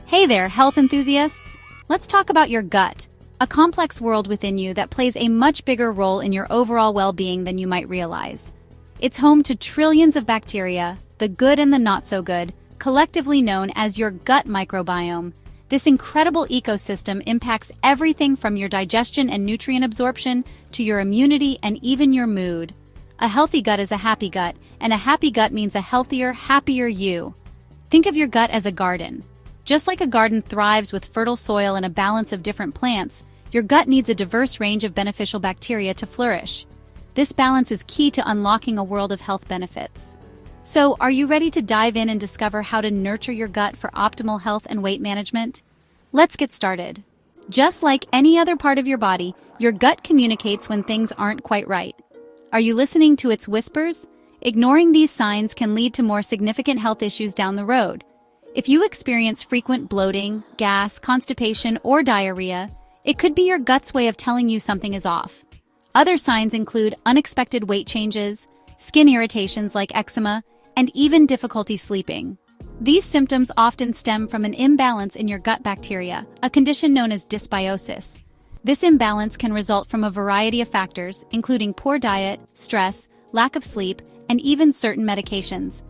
Hey there, health enthusiasts! Let's talk about your gut, a complex world within you that plays a much bigger role in your overall well-being than you might realize. It's home to trillions of bacteria, the good and the not so good, collectively known as your gut microbiome. This incredible ecosystem impacts everything from your digestion and nutrient absorption to your immunity and even your mood. A healthy gut is a happy gut, and a happy gut means a healthier, happier you. Think of your gut as a garden. Just like a garden thrives with fertile soil and a balance of different plants, your gut needs a diverse range of beneficial bacteria to flourish. This balance is key to unlocking a world of health benefits. So, are you ready to dive in and discover how to nurture your gut for optimal health and weight management? Let's get started. Just like any other part of your body, your gut communicates when things aren't quite right. Are you listening to its whispers? Ignoring these signs can lead to more significant health issues down the road. If you experience frequent bloating, gas, constipation, or diarrhea, it could be your gut's way of telling you something is off. Other signs include unexpected weight changes, skin irritations like eczema, and even difficulty sleeping. These symptoms often stem from an imbalance in your gut bacteria, a condition known as dysbiosis. This imbalance can result from a variety of factors, including poor diet, stress, lack of sleep, and even certain medications.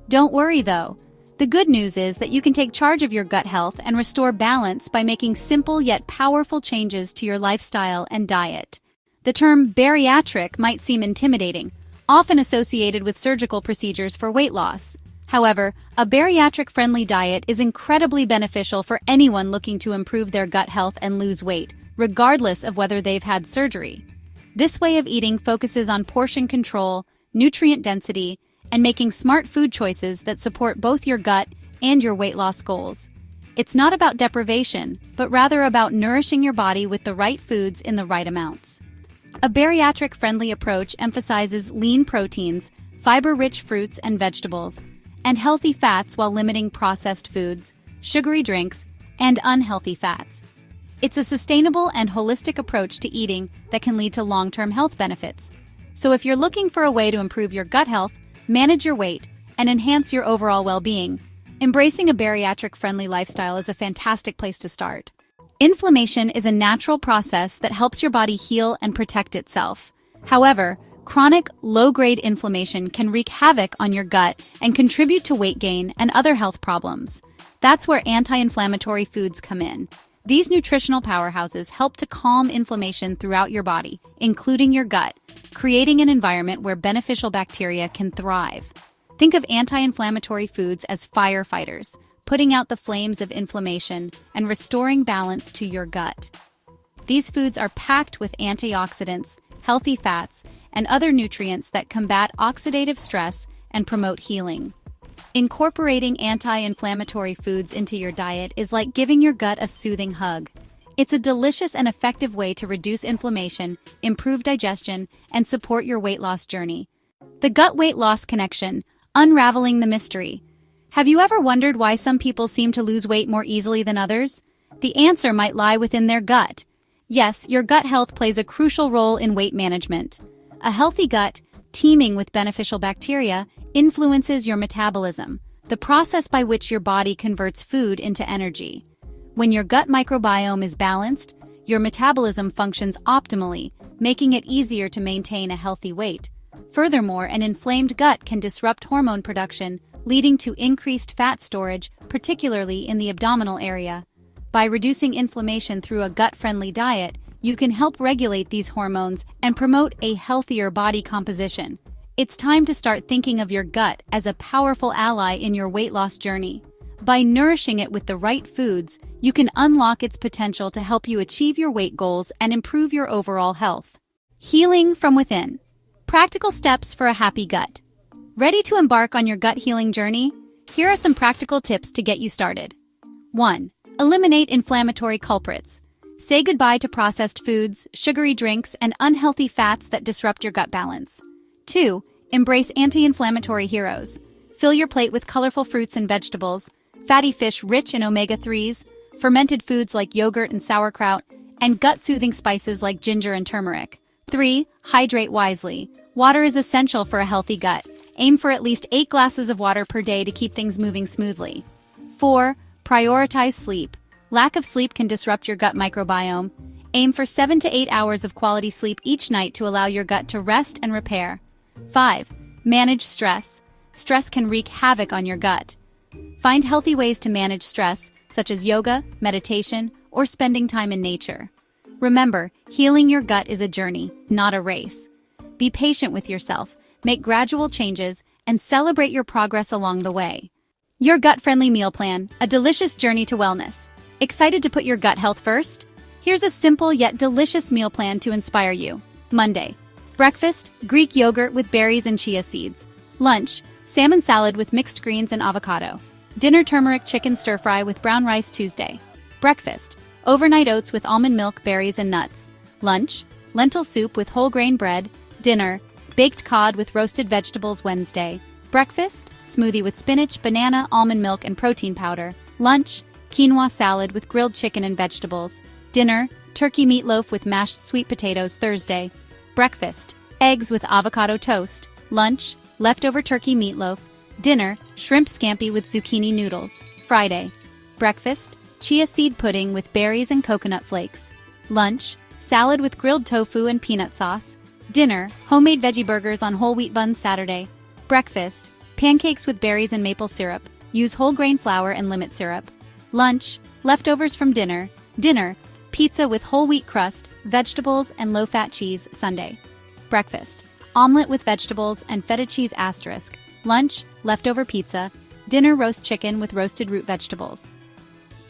Don't worry though. The good news is that you can take charge of your gut health and restore balance by making simple yet powerful changes to your lifestyle and diet. The term bariatric might seem intimidating, often associated with surgical procedures for weight loss. However, a bariatric-friendly diet is incredibly beneficial for anyone looking to improve their gut health and lose weight, regardless of whether they've had surgery. This way of eating focuses on portion control, nutrient density, and making smart food choices that support both your gut and your weight loss goals. It's not about deprivation, but rather about nourishing your body with the right foods in the right amounts. A bariatric-friendly approach emphasizes lean proteins, fiber-rich fruits and vegetables, and healthy fats while limiting processed foods, sugary drinks, and unhealthy fats. It's a sustainable and holistic approach to eating that can lead to long-term health benefits. So if you're looking for a way to improve your gut health, manage your weight, and enhance your overall well-being, embracing a bariatric-friendly lifestyle is a fantastic place to start. Inflammation is a natural process that helps your body heal and protect itself. However, chronic, low-grade inflammation can wreak havoc on your gut and contribute to weight gain and other health problems. That's where anti-inflammatory foods come in. These nutritional powerhouses help to calm inflammation throughout your body, including your gut, creating an environment where beneficial bacteria can thrive. Think of anti-inflammatory foods as firefighters, putting out the flames of inflammation and restoring balance to your gut. These foods are packed with antioxidants, healthy fats, and other nutrients that combat oxidative stress and promote healing. Incorporating anti-inflammatory foods into your diet is like giving your gut a soothing hug. It's a delicious and effective way to reduce inflammation, improve digestion, and support your weight loss journey. The gut weight loss connection, unraveling the mystery. Have you ever wondered why some people seem to lose weight more easily than others? The answer might lie within their gut. Yes, your gut health plays a crucial role in weight management. A healthy gut, teeming with beneficial bacteria, influences your metabolism, the process by which your body converts food into energy. When your gut microbiome is balanced, your metabolism functions optimally, making it easier to maintain a healthy weight. Furthermore, an inflamed gut can disrupt hormone production, leading to increased fat storage, particularly in the abdominal area. By reducing inflammation through a gut-friendly diet, you can help regulate these hormones and promote a healthier body composition. It's time to start thinking of your gut as a powerful ally in your weight loss journey. By nourishing it with the right foods, you can unlock its potential to help you achieve your weight goals and improve your overall health. Healing from within. Practical steps for a happy gut. Ready to embark on your gut healing journey? Here are some practical tips to get you started. 1. Eliminate inflammatory culprits. Say goodbye to processed foods, sugary drinks, and unhealthy fats that disrupt your gut balance. 2. Embrace anti-inflammatory heroes. Fill your plate with colorful fruits and vegetables, fatty fish rich in omega-3s, fermented foods like yogurt and sauerkraut, and gut-soothing spices like ginger and turmeric. 3. Hydrate wisely. Water is essential for a healthy gut. Aim for at least 8 glasses of water per day to keep things moving smoothly. 4. Prioritize sleep. Lack of sleep can disrupt your gut microbiome. Aim for 7 to 8 hours of quality sleep each night to allow your gut to rest and repair. 5. Manage stress. Stress can wreak havoc on your gut. Find healthy ways to manage stress, such as yoga, meditation, or spending time in nature. Remember, healing your gut is a journey, not a race. Be patient with yourself, make gradual changes, and celebrate your progress along the way. Your gut-friendly meal plan, a delicious journey to wellness. Excited to put your gut health first? Here's a simple yet delicious meal plan to inspire you. Monday. Breakfast, Greek yogurt with berries and chia seeds. Lunch, salmon salad with mixed greens and avocado. Dinner, turmeric chicken stir-fry with brown rice Tuesday. Breakfast, overnight oats with almond milk, berries, and nuts. Lunch, lentil soup with whole grain bread. Dinner, baked cod with roasted vegetables Wednesday. Breakfast, smoothie with spinach, banana, almond milk, and protein powder. Lunch, quinoa salad with grilled chicken and vegetables. Dinner, turkey meatloaf with mashed sweet potatoes Thursday. Breakfast, eggs with avocado toast. Lunch, leftover turkey meatloaf. Dinner, shrimp scampi with zucchini noodles. Friday. Breakfast, chia seed pudding with berries and coconut flakes. Lunch, salad with grilled tofu and peanut sauce. Dinner, homemade veggie burgers on whole wheat buns Saturday. Breakfast, pancakes with berries and maple syrup. Use whole grain flour and limit syrup. Lunch, leftovers from dinner. Dinner, pizza with whole wheat crust, vegetables, and low-fat cheese Sunday. Breakfast, omelet with vegetables and feta cheese asterisk. Lunch, leftover pizza. Dinner, roast chicken with roasted root vegetables.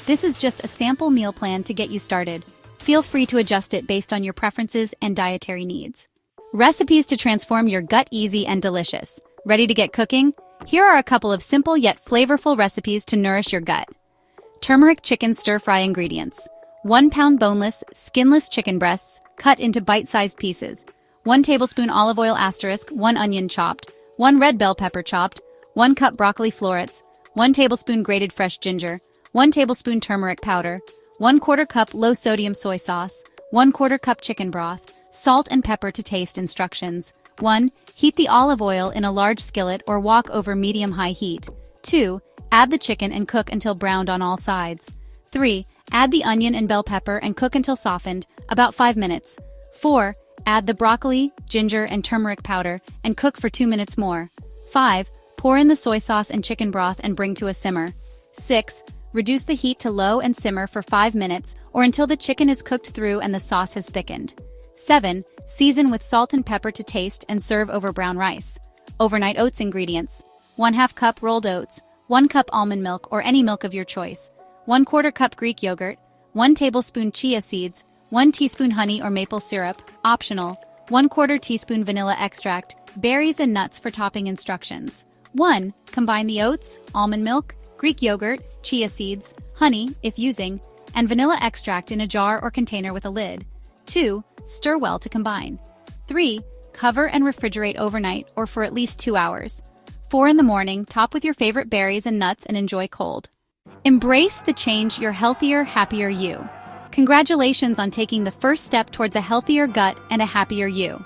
This is just a sample meal plan to get you started. Feel free to adjust it based on your preferences and dietary needs. Recipes to transform your gut easy and delicious. Ready to get cooking? Here are a couple of simple yet flavorful recipes to nourish your gut. Turmeric chicken stir-fry ingredients. 1 pound boneless, skinless chicken breasts, cut into bite-sized pieces. 1 tablespoon olive oil asterisk, 1 onion chopped. 1 red bell pepper chopped. 1 cup broccoli florets. 1 tablespoon grated fresh ginger. 1 tablespoon turmeric powder. 1/4 cup low-sodium soy sauce. 1/4 cup chicken broth. Salt and pepper to taste instructions. 1. Heat the olive oil in a large skillet or wok over medium-high heat. 2. Add the chicken and cook until browned on all sides. 3. Add the onion and bell pepper and cook until softened, about 5 minutes. 4. Add the broccoli, ginger, and turmeric powder and cook for 2 minutes more. 5. Pour in the soy sauce and chicken broth and bring to a simmer. 6. Reduce the heat to low and simmer for 5 minutes or until the chicken is cooked through and the sauce has thickened. 7. Season with salt and pepper to taste and serve over brown rice. Overnight oats ingredients. 1/2 cup rolled oats, 1 cup almond milk or any milk of your choice, 1/4 cup Greek yogurt, 1 tablespoon chia seeds, 1 teaspoon honey or maple syrup, optional, 1/4 teaspoon vanilla extract, berries and nuts for topping instructions. 1. Combine the oats, almond milk, Greek yogurt, chia seeds, honey, if using, and vanilla extract in a jar or container with a lid. 2. Stir well to combine. 3. Cover and refrigerate overnight or for at least 2 hours. 4 in the morning, top with your favorite berries and nuts and enjoy cold. Embrace the change, your healthier, happier you. Congratulations on taking the first step towards a healthier gut and a happier you.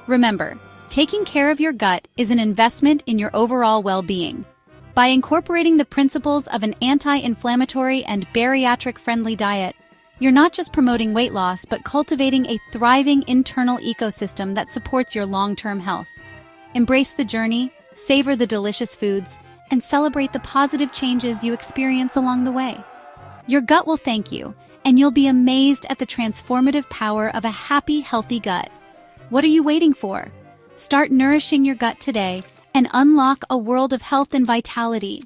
Remember, taking care of your gut is an investment in your overall well-being. By incorporating the principles of an anti-inflammatory and bariatric-friendly diet, you're not just promoting weight loss, but cultivating a thriving internal ecosystem that supports your long-term health. Embrace the journey, savor the delicious foods, and celebrate the positive changes you experience along the way. Your gut will thank you, and you'll be amazed at the transformative power of a happy, healthy gut. What are you waiting for? Start nourishing your gut today and unlock a world of health and vitality.